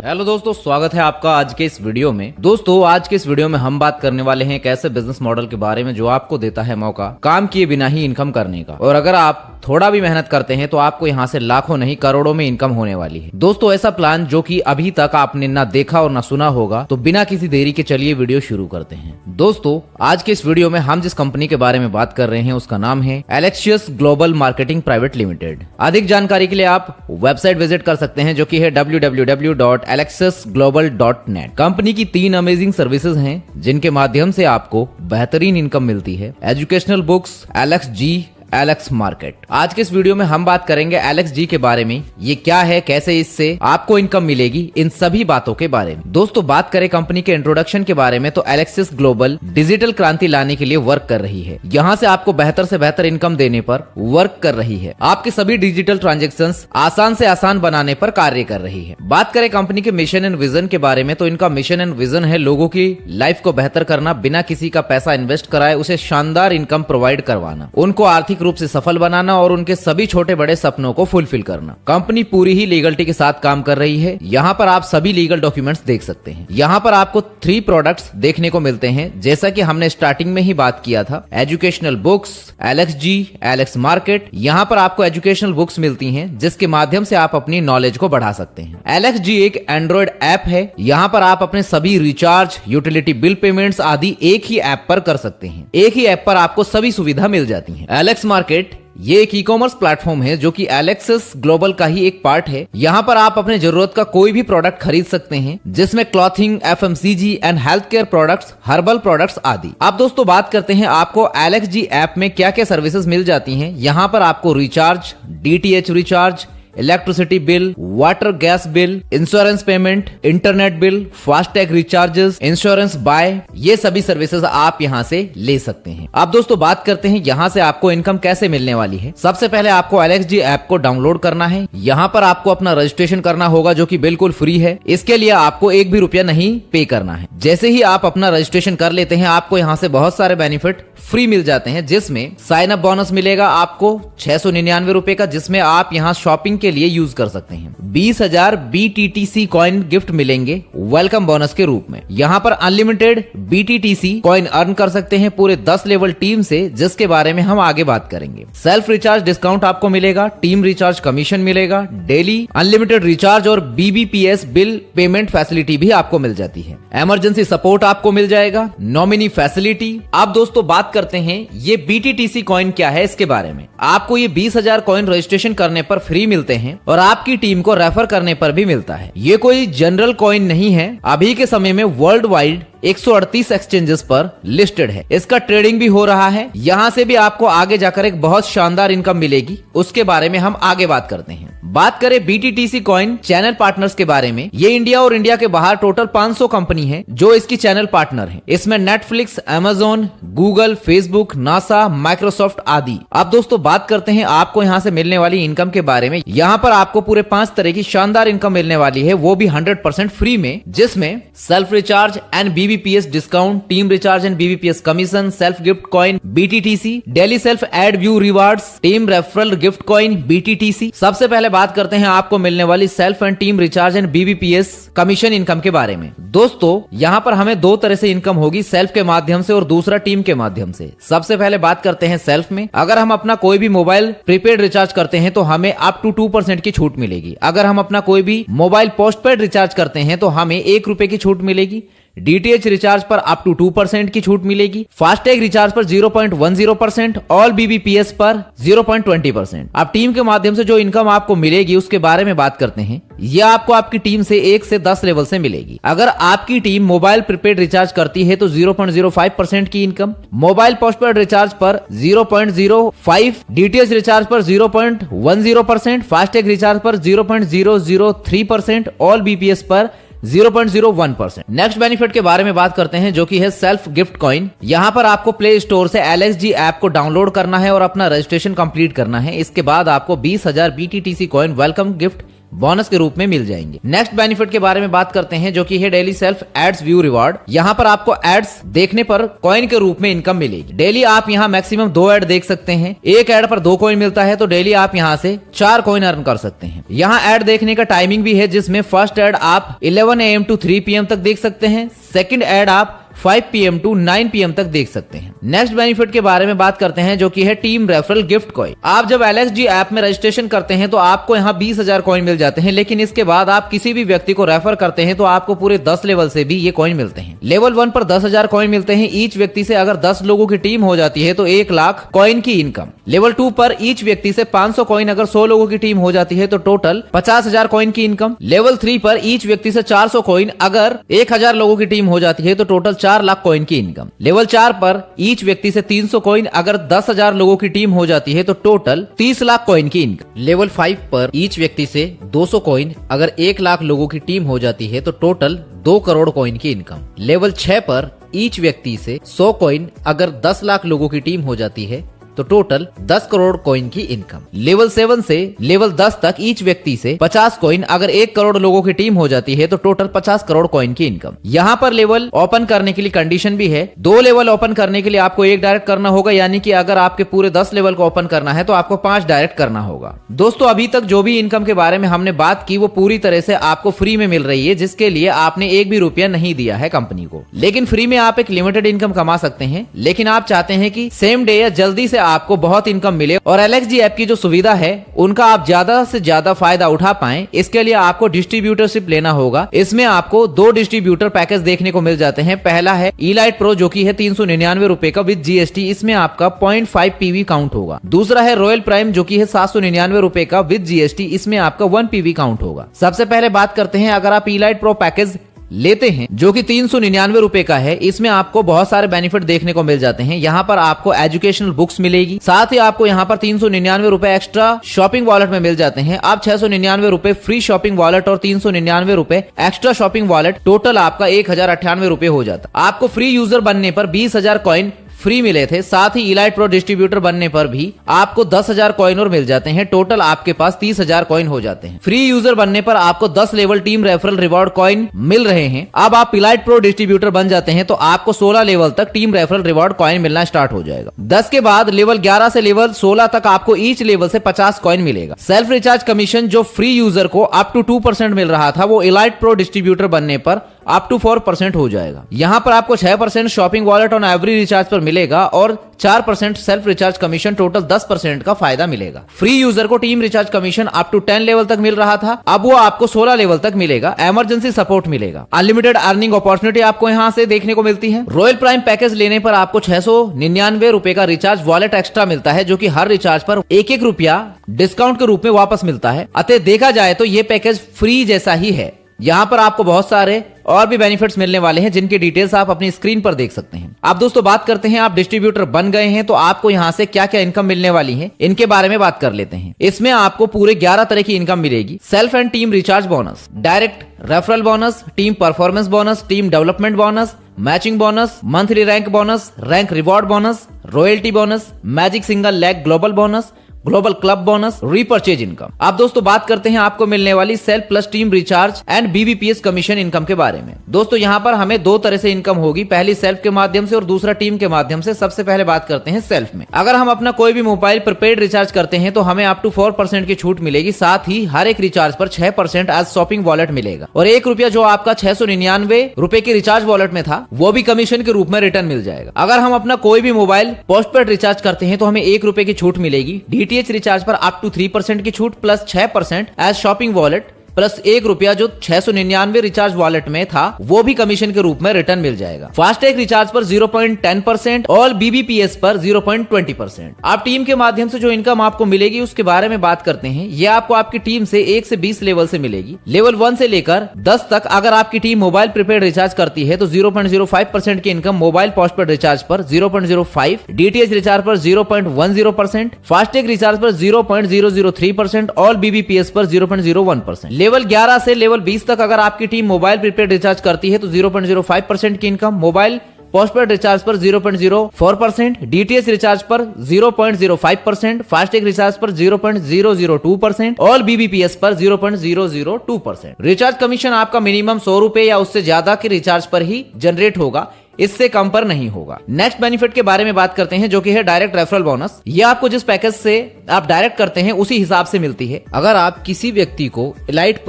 Hello दोस्तों, स्वागत है आपका आज के इस वीडियो में। दोस्तों, आज के इस वीडियो में हम बात करने वाले हैं एक ऐसे बिजनेस मॉडल के बारे में जो आपको देता है मौका काम किए बिना ही इनकम करने का। और अगर आप थोड़ा भी मेहनत करते हैं तो आपको यहाँ से लाखों नहीं करोड़ों में इनकम होने वाली है। दोस्तों, ऐसा प्लान जो कि अभी तक आपने ना देखा और ना सुना होगा, तो बिना किसी देरी के चलिए वीडियो शुरू करते हैं। दोस्तों, आज के इस वीडियो में हम जिस कंपनी के बारे में बात कर रहे हैं उसका नाम है Alexius global marketing private limited. अधिक जानकारी के लिए आप वेबसाइट विजिट कर सकते हैं जो कि है www.alexisglobal.net। कंपनी की 3 अमेजिंग सर्विसेज हैं जिनके माध्यम से आपको बेहतरीन इनकम मिलती है। एजुकेशनल बुक्स, एलेक्स जी, एलेक्स मार्केट। आज के इस वीडियो में हम बात करेंगे एलेक्स जी के बारे में। ये क्या है, कैसे इससे आपको इनकम मिलेगी, इन सभी बातों के बारे में। दोस्तों, बात करें कंपनी के इंट्रोडक्शन के बारे में तो एलेक्सिस ग्लोबल डिजिटल क्रांति लाने के लिए वर्क कर रही है। यहाँ से आपको बेहतर से बेहतर इनकम देने पर वर्क कर रही है। आपके सभी डिजिटल ट्रांजेक्शंस आसान से आसान बनाने पर कार्य कर रही है। बात करें कंपनी के मिशन एंड विजन के बारे में तो इनका मिशन एंड विजन है लोगों की लाइफ को बेहतर करना, बिना किसी का पैसा इन्वेस्ट कराए उसे शानदार इनकम प्रोवाइड करवाना, उनको आर्थिक रूप से सफल बनाना और उनके सभी छोटे बड़े सपनों को फुलफिल करना। कंपनी पूरी ही लीगलिटी के साथ काम कर रही है। यहाँ पर आप सभी लीगल डॉक्यूमेंट्स देख सकते हैं। यहाँ पर आपको 3 प्रोडक्ट्स देखने को मिलते हैं जैसा कि हमने स्टार्टिंग में ही बात किया था। एजुकेशनल बुक्स, एलेक्स जी, एलेक्स मार्केट। यहाँ पर आपको एजुकेशनल बुक्स मिलती हैं जिसके माध्यम से आप अपनी नॉलेज को बढ़ा सकते हैं। एलेक्स जी एक एंड्रॉइड ऐप है। यहाँ पर आप अपने सभी रिचार्ज, यूटिलिटी बिल पेमेंट्स आदि एक ही ऐप पर कर सकते हैं। एक ही ऐप पर आपको सभी सुविधा मिल जाती है। एलेक्स मार्केट ये एक ई-कॉमर्स प्लेटफॉर्म है जो कि एलेक्सिस ग्लोबल का ही एक पार्ट है। यहाँ पर आप अपने जरूरत का कोई भी प्रोडक्ट खरीद सकते हैं जिसमें clothing, FMCG and health care products, herbal products आदि। अब दोस्तों बात करते हैं आपको एलेक्स जी ऐप में क्या क्या सर्विसेज मिल जाती हैं। यहाँ पर आपको recharge, DTH recharge, electricity bill, water gas bill, insurance payment, internet bill, FASTag recharges, insurance buy, ये सभी सर्विसेज आप यहाँ से ले सकते हैं। अब दोस्तों बात करते हैं यहाँ से आपको इनकम कैसे मिलने वाली है। सबसे पहले आपको एलेक्स जी ऐप को डाउनलोड करना है। यहाँ पर आपको अपना रजिस्ट्रेशन करना होगा जो कि बिल्कुल फ्री है। इसके लिए आपको 1 भी रुपया नहीं पे करना है। जैसे ही आप अपना रजिस्ट्रेशन कर लेते हैं आपको यहाँ से बहुत सारे बेनिफिट फ्री मिल जाते हैं, जिसमें साइन अप बोनस मिलेगा आपको 699 रुपए का, जिसमें आप यहाँ शॉपिंग के लिए यूज कर सकते हैं। 20,000 BTTC कॉइन गिफ्ट मिलेंगे वेलकम बोनस के रूप में। यहाँ पर अनलिमिटेड BTTC कॉइन अर्न कर सकते हैं पूरे 10 लेवल टीम से, जिसके बारे में हम आगे बात करेंगे। सेल्फ रिचार्ज डिस्काउंट आपको मिलेगा, टीम रिचार्ज कमीशन मिलेगा, डेली अनलिमिटेड रिचार्ज और BBPS बिल पेमेंट फैसिलिटी भी आपको मिल जाती है। इमरजेंसी सपोर्ट आपको मिल जाएगा, नॉमिनी फैसिलिटी। अब दोस्तों बात करते हैं ये BTTC कॉइन क्या है इसके बारे में। आपको ये 20,000 कॉइन रजिस्ट्रेशन करने पर फ्री मिलते हैं और आपकी टीम को रेफर करने पर भी मिलता है। ये कोई जनरल कॉइन नहीं है, अभी के समय में वर्ल्ड वाइड 138 एक्सचेंजेस पर लिस्टेड है। इसका ट्रेडिंग भी हो रहा है। यहाँ से भी आपको आगे जाकर एक बहुत शानदार इनकम मिलेगी, उसके बारे में हम आगे बात करते हैं। बात करें BTTC कॉइन चैनल पार्टनर्स के बारे में, ये इंडिया और इंडिया के बाहर टोटल 500 कंपनी है जो इसकी चैनल पार्टनर है। इसमें Netflix, Amazon, Google, Facebook, NASA, Microsoft आदि। अब दोस्तों बात करते हैं आपको यहाँ से मिलने वाली इनकम के बारे में। यहाँ पर आपको पूरे 5 तरह की शानदार इनकम मिलने वाली है, वो भी 100% फ्री में, जिसमें self recharge and BBPS discount, team recharge and BBPS commission, self gift coin BTTC, daily self add view rewards, team referral gift coin BTTC। सबसे पहले बात करते हैं आपको मिलने वाली self and team recharge and BBPS commission income के बारे में। दोस्तों यहाँ पर हमें 2 तरह से इनकम होगी, सेल्फ के माध्यम से और दूसरा टीम के माध्यम से। सबसे पहले बात करते हैं सेल्फ में। अगर हम अपना कोई भी मोबाइल प्रीपेड रिचार्ज करते हैं तो हमें अप टू 2% की छूट मिलेगी। अगर हम अपना कोई भी मोबाइल पोस्टपेड रिचार्ज करते हैं तो हमें 1 रुपए की छूट मिलेगी। DTH रिचार्ज पर अप टू 2% की छूट मिलेगी। फास्टैग रिचार्ज पर 0.10%, ऑल BBPS पर 0.20%। अब टीम के माध्यम से जो इनकम आपको मिलेगी उसके बारे में बात करते हैं। यह आपको आपकी टीम से 1 से 10 लेवल से मिलेगी। अगर आपकी टीम मोबाइल प्रीपेड रिचार्ज करती है तो 0.05% की इनकम, मोबाइल पोस्टपेड रिचार्ज पर 0.05, DTH रिचार्ज पर 0.10%, फास्टैग रिचार्ज पर 0.003%, ऑल BPS पर 0.01%। नेक्स्ट बेनिफिट के बारे में बात करते हैं जो कि है सेल्फ गिफ्ट कॉइन। यहाँ पर आपको प्ले स्टोर से एलेक्स जी ऐप को डाउनलोड करना है और अपना रजिस्ट्रेशन कंप्लीट करना है। इसके बाद आपको 20,000 BTTC coin welcome gift bonus के रूप में मिल जाएंगे। नेक्स्ट बेनिफिट के बारे में बात करते हैं जो कि है daily self ads view reward. यहाँ पर आपको एड्स देखने पर कॉइन के रूप में इनकम मिलेगी। डेली आप यहाँ मैक्सिमम 2 ऐड देख सकते हैं। एक ऐड पर 2 कॉइन मिलता है, तो डेली आप यहाँ से 4 कॉइन अर्न कर सकते हैं। यहाँ ऐड देखने का टाइमिंग भी है, जिसमें फर्स्ट ऐड आप 11 AM to 3 PM तक देख सकते हैं। सेकंड ऐड आप 5 PM to 9 PM तक देख सकते हैं। नेक्स्ट बेनिफिट के बारे में बात करते हैं जो कि है टीम रेफरल गिफ्ट कॉइन। आप जब LXG ऐप में रजिस्ट्रेशन करते हैं तो आपको यहाँ 20,000 कॉइन मिल जाते हैं, लेकिन इसके बाद आप किसी भी व्यक्ति को रेफर करते हैं तो आपको पूरे 10 लेवल से भी ये कॉइन मिलते हैं। लेवल 1 पर 10,000 कॉइन मिलते हैं ईच व्यक्ति से। अगर 10 लोगों की टीम हो जाती है तो 1 लाख कॉइन की इनकम। लेवल 2 पर ईच व्यक्ति से 500 कॉइन। अगर 100 लोगों की टीम हो जाती है तो टोटल 50,000 कॉइन की इनकम। लेवल 3 पर ईच व्यक्ति से 400 कॉइन। अगर 1000 लोगों की टीम हो जाती है तो टोटल 4 लाख कॉइन की इनकम। लेवल 4 पर ईच व्यक्ति से 300 कॉइन। अगर 10,000 लोगों की टीम हो जाती है तो टोटल 30 लाख कॉइन की इनकम। लेवल 5 पर ईच व्यक्ति से 200 कॉइन। अगर 1 लाख लोगों की टीम हो जाती है तो टोटल 2 करोड़ कॉइन की इनकम। लेवल 6 पर ईच व्यक्ति से 100 कॉइन। अगर 10 लाख लोगों की टीम हो जाती है तो टोटल 10 करोड़ कॉइन की इनकम। लेवल 7 से लेवल 10 तक ईच व्यक्ति से 50 कॉइन। अगर 1 करोड़ लोगों की टीम हो जाती है तो टोटल 50 करोड़ कॉइन की इनकम। यहाँ पर लेवल ओपन करने के लिए कंडीशन भी है। 2 लेवल ओपन करने के लिए आपको 1 डायरेक्ट करना होगा, यानी कि अगर आपके पूरे 10 लेवल को ओपन करना है तो आपको 5 डायरेक्ट करना होगा। दोस्तों, अभी तक जो भी इनकम के बारे में हमने बात की वो पूरी तरह से आपको फ्री में मिल रही है, जिसके लिए आपने 1 भी रुपया नहीं दिया है कंपनी को। लेकिन फ्री में आप एक लिमिटेड इनकम कमा सकते हैं, लेकिन आप चाहते हैं कि सेम डे या जल्दी से आपको बहुत इनकम मिले और LXG ऐप की जो सुविधा है उनका आप ज्यादा से ज्यादा फायदा उठा पाएं, इसके लिए आपको डिस्ट्रीब्यूटरशिप लेना होगा। इसमें आपको 2 डिस्ट्रीब्यूटर पैकेज देखने को मिल जाते हैं। पहला है इलाइट प्रो जो कि है 399 रुपए का विद GST। इसमें आपका 0.5 PV काउंट होगा। दूसरा है रॉयल प्राइम जो कि है 799 रुपए का विद GST। इसमें आपका 1 PV काउंट होगा। सबसे पहले बात करते हैं, अगर आप इलाइट प्रो पैकेज लेते हैं जो कि 399 रुपए का है, इसमें आपको बहुत सारे बेनिफिट देखने को मिल जाते हैं। यहाँ पर आपको एजुकेशनल बुक्स मिलेगी, साथ ही आपको यहाँ पर 399 रुपए एक्स्ट्रा शॉपिंग वॉलेट में मिल जाते हैं। आप 699 रुपए फ्री शॉपिंग वॉलेट और 399 रुपए एक्स्ट्रा शॉपिंग वॉलेट, टोटल आपका 1098 रुपए हो जाता। आपको फ्री यूजर बनने पर 20,000 कॉइन फ्री मिले थे। साथ ही इलाइट प्रो डिस्ट्रीब्यूटर बनने पर भी आपको 10,000 कॉइन और मिल जाते हैं। टोटल आपके पास 30,000 कॉइन हो जाते हैं। फ्री यूजर बनने पर आपको 10 level team referral reward coin मिल रहे हैं। अब आप इलाइट प्रो डिस्ट्रीब्यूटर बन जाते हैं तो आपको 16 लेवल तक टीम रेफरल रिवॉर्ड कॉइन मिलना स्टार्ट हो जाएगा। 10 के बाद लेवल 11 से लेवल 16 तक आपको ईच लेवल से 50 कॉइन मिलेगा। सेल्फ रिचार्ज कमीशन जो फ्री यूजर को अप टू 2% मिल रहा था, वो इलाइट प्रो डिस्ट्रीब्यूटर बनने पर अप टू 4% हो जाएगा। यहाँ पर आपको 6% shopping wallet on every recharge पर मिलेगा और 4% सेल्फ रिचार्ज कमीशन, टोटल 10% का फायदा मिलेगा। फ्री यूजर को team recharge commission up to 10 level तक मिल रहा था, अब वो आपको 16 लेवल तक मिलेगा। इमरजेंसी सपोर्ट मिलेगा। अनलिमिटेड अर्निंग अपॉर्चुनिटी आपको यहाँ से देखने को मिलती है। रॉयल प्राइम पैकेज लेने पर आपको 699 रुपए का रिचार्ज वॉलेट एक्स्ट्रा मिलता है, जो कि हर रिचार्ज पर 1-1 रुपया डिस्काउंट के रूप में वापस मिलता है। अतः देखा जाए तो ये पैकेज फ्री जैसा ही है। यहाँ पर आपको बहुत सारे और भी बेनिफिट्स मिलने वाले हैं, जिनकी डिटेल्स आप अपनी स्क्रीन पर देख सकते हैं। आप दोस्तों बात करते हैं, आप डिस्ट्रीब्यूटर बन गए हैं तो आपको यहाँ से क्या क्या इनकम मिलने वाली है, इनके बारे में बात कर लेते हैं। इसमें आपको पूरे 11 तरह की इनकम मिलेगी। Self and team recharge bonus, direct referral bonus, team performance bonus, team development bonus, matching bonus, monthly rank bonus, rank reward bonus, royalty bonus, magic single leg global bonus, global club bonus, repurchase income. आप दोस्तों बात करते हैं आपको मिलने वाली self plus team recharge and BBPS commission income के बारे में। दोस्तों यहाँ पर हमें 2 तरह से इनकम होगी, पहली सेल्फ के माध्यम से और दूसरा टीम के माध्यम से। सबसे पहले बात करते हैं सेल्फ में। अगर हम अपना कोई भी मोबाइल प्रीपेड रिचार्ज करते हैं तो हमें अप टू 4% की छूट मिलेगी। साथ ही हर एक रिचार्ज पर 6% एज शॉपिंग वॉलेट मिलेगा और 1 रुपया जो आपका 699 रुपए के रिचार्ज वॉलेट में था, वो भी कमीशन के रूप में रिटर्न मिल जाएगा। अगर हम अपना कोई भी मोबाइल पोस्टपेड रिचार्ज करते हैं तो हमें 1 रुपए की छूट मिलेगी। DTH रिचार्ज पर अप टू 3% की छूट plus 6% as shopping wallet plus 1 रुपया जो 699 रिचार्ज वॉलेट में था, वो भी कमीशन के रूप में रिटर्न मिल जाएगा। फास्टैग रिचार्ज पर 0.10%, ऑल BBPS पर 0.20%। आप टीम के माध्यम से जो इनकम आपको मिलेगी उसके बारे में बात करते हैं। ये आपको आपकी टीम से 1 से 20 लेवल से मिलेगी। लेवल 1 से लेकर 10 तक अगर आपकी टीम मोबाइल प्रीपेड रिचार्ज करती है तो 0.05% की इनकम मोबाइल पोस्टपेड रिचार्ज पर, 0.05, DTH रिचार्ज पर 0.10%, फास्टैग रिचार्ज पर 0.003%, ऑल BBPS पर 0.01%। लेवल 11 से लेवल 20 तक अगर आपकी टीम मोबाइल प्रीपेड रिचार्ज करती है तो 0.05% की इनकम मोबाइल पोस्टपेड रिचार्ज पर 0.04%, डीटीएच रिचार्ज पर 0.05%, फास्टैग रिचार्ज पर 0.002%, ऑल बीबीपीएस पर 0.002%। रिचार्ज कमीशन आपका मिनिमम 100 रुपए या उससे ज्यादा के रिचार्ज पर ही जनरेट होगा, इससे कम पर नहीं होगा। नेक्स्ट बेनिफिट के बारे में बात करते हैं जो कि है डायरेक्ट रेफरल बोनस। ये आपको जिस पैकेज से आप डायरेक्ट करते हैं उसी हिसाब से मिलती है। अगर आप किसी व्यक्ति को एलाइट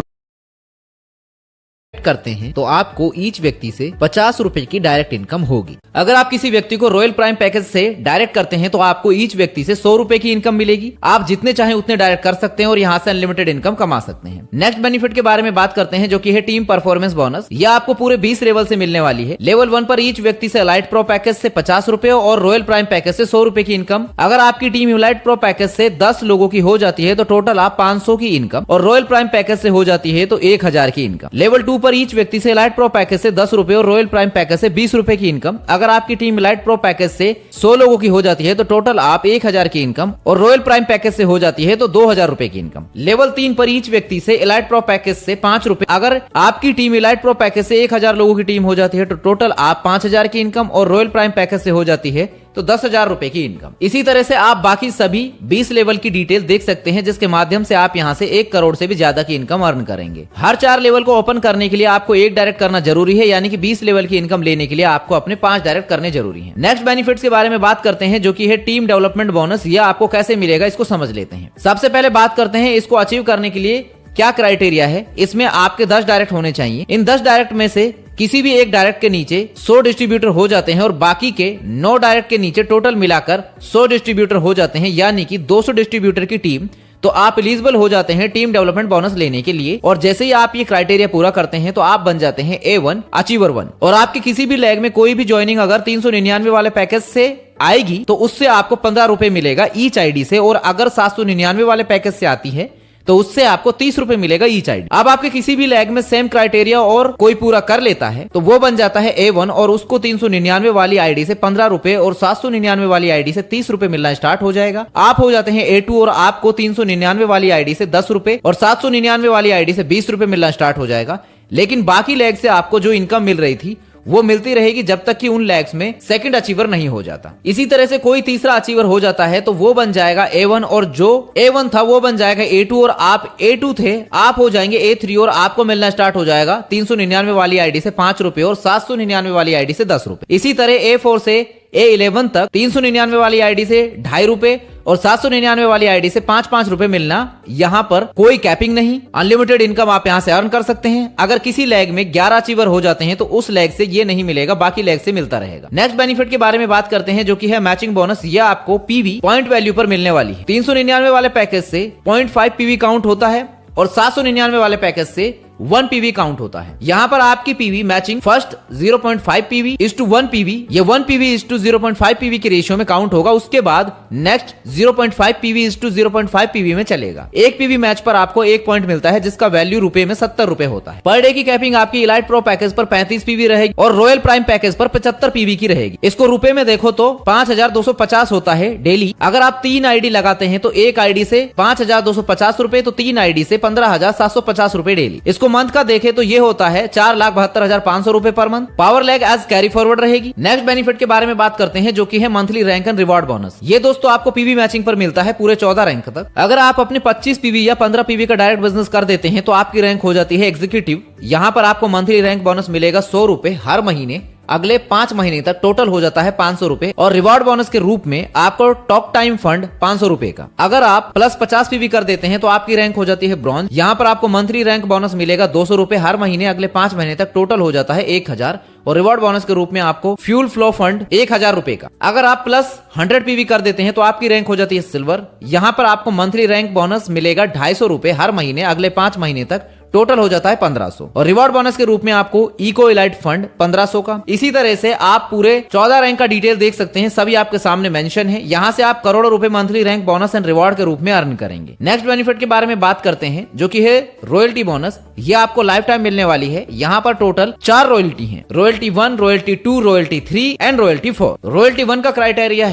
करते हैं तो आपको ईच व्यक्ति से 50 रुपए की डायरेक्ट इनकम होगी। अगर आप किसी व्यक्ति को रॉयल प्राइम पैकेज से डायरेक्ट करते हैं तो आपको ईच व्यक्ति से 100 रुपए की इनकम मिलेगी। आप जितने चाहें उतने डायरेक्ट कर सकते हैं और यहां से अनलिमिटेड इनकम कमा सकते हैं। नेक्स्ट बेनिफिट के बारे में बात करते हैं जो कि है टीम परफॉर्मेंस बोनस। यह आपको पूरे 20 लेवल से मिलने वाली है। लेवल 1 पर ईच व्यक्ति से एलाइट प्रो पैकेज से 50 रुपए और रॉयल प्राइम पैकेज से 100 रुपए की इनकम। अगर आपकी टीम एलाइट प्रो पैकेज से 10 लोगों की हो जाती है तो टोटल आप 500 की इनकम और रॉयल प्राइम पैकेज से हो जाती है तो 1000 की इनकम। लेवल 2 पर ईच व्यक्ति से एलाइट प्रो पैकेज से 10 रुपए और रॉयल प्राइम पैकेज से 20 रुपए की इनकम। अगर आपकी टीम एलाइट प्रो पैकेज से 100 लोगों की हो जाती है तो टोटल आप 1000 की इनकम और रॉयल प्राइम पैकेज से हो जाती है तो 2000 रुपए की इनकम। लेवल 3 पर ईच व्यक्ति से एलाइट प्रो पैकेज से 5 रुपए। अगर आपकी टीम एलाइट प्रो पैकेज से 1000 लोगों की टीम हो जाती है तो टोटल आप 5000 की इनकम और रॉयल प्राइम पैकेज से हो जाती है तो 10,000 रुपए की इनकम। इसी तरह से आप बाकी सभी 20 लेवल की डिटेल देख सकते हैं जिसके माध्यम से आप यहां से 1 करोड़ से भी ज्यादा की इनकम अर्न करेंगे। हर 4 लेवल को ओपन करने के लिए आपको 1 डायरेक्ट करना जरूरी है, यानी कि 20 लेवल की इनकम लेने के लिए आपको अपने 5 डायरेक्ट करने जरूरी है। नेक्स्ट बेनिफिट्स के बारे में बात करते हैं जो कि है टीम डेवलपमेंट बोनस। यह आपको कैसे मिलेगा इसको समझ लेते हैं। सबसे पहले बात करते हैं इसको अचीव करने के लिए क्या क्राइटेरिया है। इसमें आपके 10 डायरेक्ट होने चाहिए। इन 10 डायरेक्ट में से किसी भी एक डायरेक्ट के नीचे 100 डिस्ट्रीब्यूटर हो जाते हैं और बाकी के 9 डायरेक्ट के नीचे टोटल मिलाकर 100 डिस्ट्रीब्यूटर हो जाते हैं, यानी कि 200 डिस्ट्रीब्यूटर की टीम, तो आप एलिजिबल हो जाते हैं टीम डेवलपमेंट बोनस लेने के लिए। और जैसे ही आप ये क्राइटेरिया पूरा करते हैं तो आप बन जाते हैं A1 अचीवर 1। और आपके किसी भी लेग में कोई भी ज्वाइनिंग अगर 399 वाले पैकेज से आएगी तो उससे आपको 15 रुपए मिलेगा ईच आईडी से, और अगर 799 वाले पैकेज से आती है तो उससे आपको 30 रुपए मिलेगा ईच आईडी। अब आपके किसी भी लेग में सेम क्राइटेरिया और कोई पूरा कर लेता है तो वो बन जाता है A1 और उसको 399 वाली आईडी से 15 रुपए और 799 वाली आईडी से 30 रुपए मिलना स्टार्ट हो जाएगा। आप हो जाते हैं A2 और आपको 399 वाली आईडी से 10 रुपए और 799 वाली आईडी से 20 रुपए मिलना स्टार्ट हो जाएगा। लेकिन बाकी लेग से आपको जो इनकम मिल रही थी वो मिलती रहेगी जब तक कि उन लेग्स में सेकंड अचीवर नहीं हो जाता। इसी तरह से कोई तीसरा अचीवर हो जाता है तो वो बन जाएगा A1 और जो A1 था वो बन जाएगा A2 और आप A2 थे आप हो जाएंगे A3 और आपको मिलना स्टार्ट हो जाएगा 399 वाली आईडी से 5 रुपए और 799 वाली आईडी से 10 रुपए। इसी तरह A4 से A11 तक 399 वाली आईडी से 2.5 रुपए और 799 वाली आईडी से 5-5 रुपए मिलना। यहाँ पर कोई कैपिंग नहीं, अनलिमिटेड इनकम आप यहाँ से अर्न कर सकते हैं। अगर किसी लेग में 11 अचीवर हो जाते हैं तो उस लेग से ये नहीं मिलेगा, बाकी लेग से मिलता रहेगा। नेक्स्ट बेनिफिट के बारे में बात करते हैं जो कि है मैचिंग बोनस। ये आपको पीवी पॉइंट वैल्यू पर मिलने वाली है। 399 वाले पैकेज से 0.5 पीवी काउंट होता है और 799 वाले पैकेज से 1 पीवी काउंट होता है। यहाँ पर आपकी PV matching first 0.5 PV is to 1 PV, ये 1 पीवी इज टू 0.5 पीवी के रेशियो में काउंट होगा। उसके बाद next 0.5 PV is to 0.5 PV में चलेगा। एक पीवी मैच पर आपको 1 पॉइंट मिलता है जिसका वैल्यू रुपए में 70 रुपए होता है। पर डे की कैपिंग आपकी इलाइट प्रो पैकेज पर 35 पीवी रहेगी और रॉयल प्राइम पैकेज पर 75 पीवी की रहेगी। इसको रुपए में देखो तो 5250 होता है डेली। अगर आप 3 आईडी लगाते हैं तो एक आईडी से 5250 रुपए, तो 3 आईडी से 15,750 रुपए डेली। इसको मंथ का देखे तो ये होता है 4,72,500 रुपए per month. Power leg as carry forward रहेगी। नेक्स्ट बेनिफिट के बारे में बात करते हैं जो कि है monthly rank and reward bonus. ये दोस्तों आपको पीवी मैचिंग पर मिलता है पूरे 14 रैंक तक। अगर आप अपने 25 पीवी या 15 पीवी का डायरेक्ट बिजनेस कर देते हैं तो आपकी रैंक हो जाती है एग्जीक्यूटिव। यहाँ पर आपको मंथली रैंक बोनस मिलेगा 100 रुपए हर महीने। अगले 5 महीने तक टोटल हो जाता है 500 रुपए और रिवॉर्ड बोनस के रूप में आपको टॉक टाइम फंड 500 रुपए का। अगर आप प्लस 50 पीवी कर देते हैं तो आपकी रैंक हो जाती है ब्रॉन्ज। यहाँ पर आपको मंथली रैंक बोनस मिलेगा 200 रुपए हर महीने। अगले 5 महीने तक टोटल हो जाता है 1000 और रिवॉर्ड बोनस के रूप में आपको फ्यूल फ्लो फंड 1000 रुपए का। अगर आप प्लस 100 पीवी कर देते हैं तो आपकी रैंक हो जाती है सिल्वर। यहाँ पर आपको मंथली रैंक बोनस मिलेगा 250 रुपए हर महीने। अगले 5 महीने तक टोटल हो जाता है 1500 और रिवॉर्ड बोनस के रूप में आपको इको इलाइट फंड 1500 का। इसी तरह से आप पूरे 14 रैंक का डिटेल देख सकते हैं, सभी आपके सामने मेंशन है। यहां से आप करोड़ों रुपए monthly rank bonus and reward के रूप में अर्न करेंगे। नेक्स्ट बेनिफिट के बारे में बात करते हैं जो कि है रॉयल्टी बोनस। ये आपको लाइफ टाइम मिलने वाली है। यहाँ पर टोटल 4 रॉयल्टी है, royalty 1, royalty 2, royalty 3 and royalty 4। Royalty 1 का क्राइटेरिया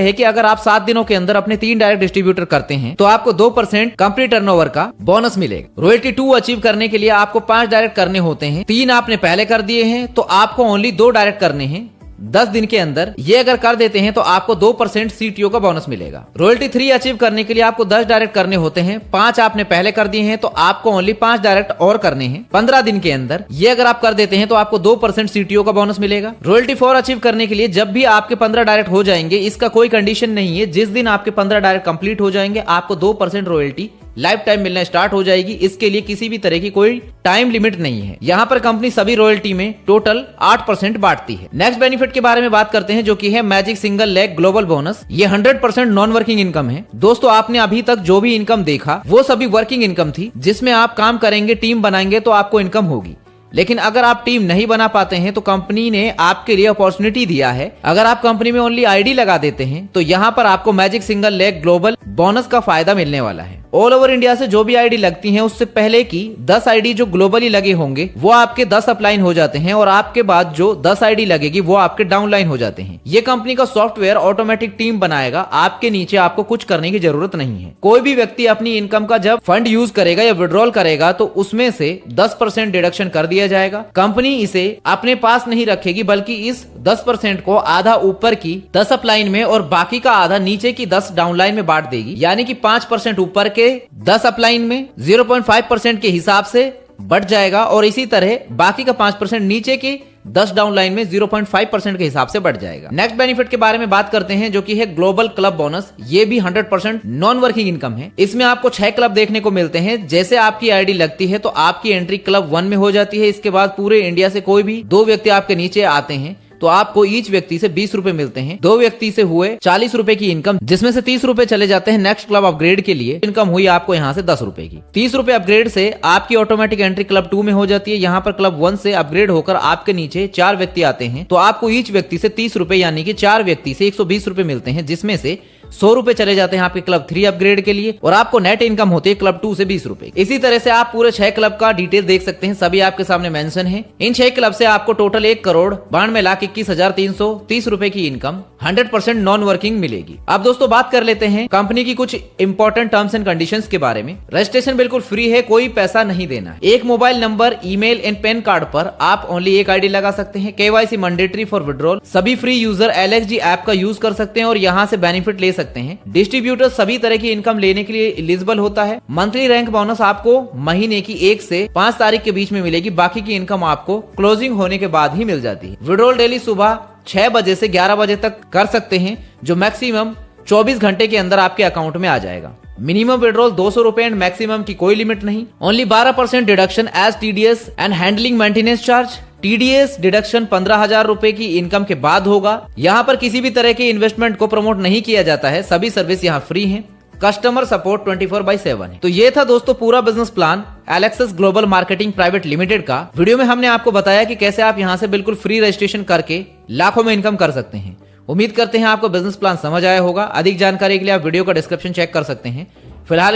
है कि अगर आप 7 दिनों के अंदर अपने 3 डायरेक्ट डिस्ट्रीब्यूटर करते हैं तो आपको 2% कंपनी टर्नओवर का बोनस मिलेगा। रॉयल्टी 2 अचीव करने के लिए आपको 5 डायरेक्ट करने होते हैं, 3 आपने पहले कर दिए हैं तो आपको ओनली 2 डायरेक्ट करने हैं 10 दिन के अंदर। ये अगर कर देते हैं तो आपको 2% CTO का बोनस मिलेगा। रॉयल्टी 3 अचीव करने के लिए आपको 10 डायरेक्ट करने होते हैं, 5 आपने पहले कर दिए हैं तो आपको ओनली 5 डायरेक्ट और करने हैं 15 दिन के अंदर। ये अगर आप कर देते हैं तो आपको 2% CTO का बोनस मिलेगा। रॉयल्टी 4 अचीव करने के लिए जब भी आपके 15 डायरेक्ट हो जाएंगे, इसका कोई कंडीशन नहीं है, जिस दिन आपके 15 डायरेक्ट कंप्लीट हो जाएंगे आपको 2% रॉयल्टी लाइफ टाइम मिलना स्टार्ट हो जाएगी। इसके लिए किसी भी तरह की कोई टाइम लिमिट नहीं है। यहाँ पर कंपनी सभी रॉयल्टी में टोटल 8% बांटती है। नेक्स्ट बेनिफिट के बारे में बात करते हैं जो कि है magic single leg global bonus. ये 100% नॉन वर्किंग इनकम है। दोस्तों आपने अभी तक जो भी इनकम देखा वो सभी वर्किंग इनकम थी, जिसमें आप काम करेंगे, टीम बनाएंगे तो आपको इनकम होगी। लेकिन अगर आप टीम नहीं बना पाते हैं तो कंपनी ने आपके लिए अपॉर्चुनिटी दिया है। अगर आप कंपनी में ओनली आईडी लगा देते हैं तो यहाँ पर आपको magic single leg global bonus का फायदा मिलने वाला है। ऑल ओवर इंडिया से जो भी आईडी लगती हैं उससे पहले की 10 आईडी जो ग्लोबली लगे होंगे वो आपके 10 अपलाइन हो जाते हैं और आपके बाद जो 10 आईडी लगेगी वो आपके डाउनलाइन हो जाते हैं। ये कंपनी का सॉफ्टवेयर ऑटोमेटिक टीम बनाएगा, आपके नीचे आपको कुछ करने की जरूरत नहीं है। कोई भी व्यक्ति अपनी इनकम का जब फंड यूज करेगा या विड्रॉल करेगा तो उसमें से 10% डिडक्शन कर दिया जाएगा। कंपनी इसे अपने पास नहीं रखेगी बल्कि इस 10% को आधा ऊपर की 10 अपलाइन में और बाकी का आधा नीचे की 10 डाउनलाइन में बांट देगी। यानी कि 5% ऊपर के 10 अपलाइन में 0.5% के हिसाब से बढ़ जाएगा और इसी तरह बाकी का 5% नीचे के 10 डाउनलाइन में 0.5% के हिसाब से बढ़ जाएगा। नेक्स्ट बेनिफिट के बारे में बात करते हैं जो कि है ग्लोबल क्लब बोनस। ये भी 100% नॉन वर्किंग इनकम है। इसमें आपको 6 क्लब देखने को मिलते हैं। जैसे आपकी आईडी लगती है तो आपकी एंट्री क्लब 1 में हो जाती है। इसके बाद पूरे इंडिया से कोई भी 2 व्यक्ति आपके नीचे आते हैं तो आपको ईच व्यक्ति से 20 रुपए मिलते हैं। 2 व्यक्ति से हुए 40 रुपए की इनकम, जिसमें से 30 रुपए चले जाते हैं नेक्स्ट क्लब अपग्रेड के लिए। इनकम हुई आपको यहाँ से 10 रुपए की। 30 रुपए अपग्रेड से आपकी ऑटोमेटिक एंट्री क्लब 2 में हो जाती है। यहाँ पर क्लब 1 से अपग्रेड होकर आपके नीचे 4 व्यक्ति आते हैं तो आपको ईच व्यक्ति से 30 रुपए यानी कि 4 व्यक्ति से 120 रुपए मिलते हैं, जिसमें से 100 रुपए चले जाते हैं आपके क्लब 3 अपग्रेड के लिए और आपको नेट इनकम होती है क्लब 2 से 20 रुपए। इसी तरह से आप पूरे 6 क्लब का डिटेल देख सकते हैं, सभी आपके सामने मेंशन है। इन 6 क्लब से आपको टोटल 1,92,21,330 रुपए की इनकम 100% नॉन वर्किंग मिलेगी। अब दोस्तों बात कर लेते हैं कंपनी की कुछ इंपॉर्टेंट टर्म्स एंड कंडीशंस के बारे में। रजिस्ट्रेशन बिल्कुल फ्री है, कोई पैसा नहीं देना है। एक mobile number, email and pan card पर आप ओनली एक आईडी लगा सकते हैं। KYC mandatory for withdrawal. सभी फ्री यूजर LXG ऐप का यूज कर सकते हैं और यहाँ से बेनिफिट ले सकते हैं। डिस्ट्रीब्यूटर सभी तरह की इनकम लेने के लिए एलिजिबल होता है। मंथली रैंक बोनस आपको महीने की 1 से 5 तारीख के बीच में मिलेगी। बाकी की इनकम आपको क्लोजिंग होने के बाद ही मिल जाती है। विड्रॉल डेली सुबह 6 बजे से 11 बजे तक कर सकते हैं, जो मैक्सिमम 24 घंटे के अंदर आपके अकाउंट में आ जाएगा। मिनिमम विड्रॉल 200 रुपए एंड मैक्सिमम की कोई लिमिट नहीं। Only 12% deduction as TDS and handling maintenance charge. TDS deduction 15,000 रुपए की इनकम के बाद होगा। यहाँ पर किसी भी तरह के इन्वेस्टमेंट को प्रमोट नहीं किया जाता है, सभी सर्विस यहाँ फ्री हैं। कस्टमर सपोर्ट 24/7 है। तो ये था दोस्तों पूरा business plan Alexus global marketing private limited का। वीडियो में हमने आपको बताया कि कैसे आप यहाँ से बिल्कुल फ्री रजिस्ट्रेशन करके लाखों में इनकम कर सकते हैं। उम्मीद करते हैं आपको बिजनेस प्लान समझ आया होगा। अधिक जानकारी के लिए आप वीडियो का डिस्क्रिप्शन चेक कर सकते हैं। फिलहाल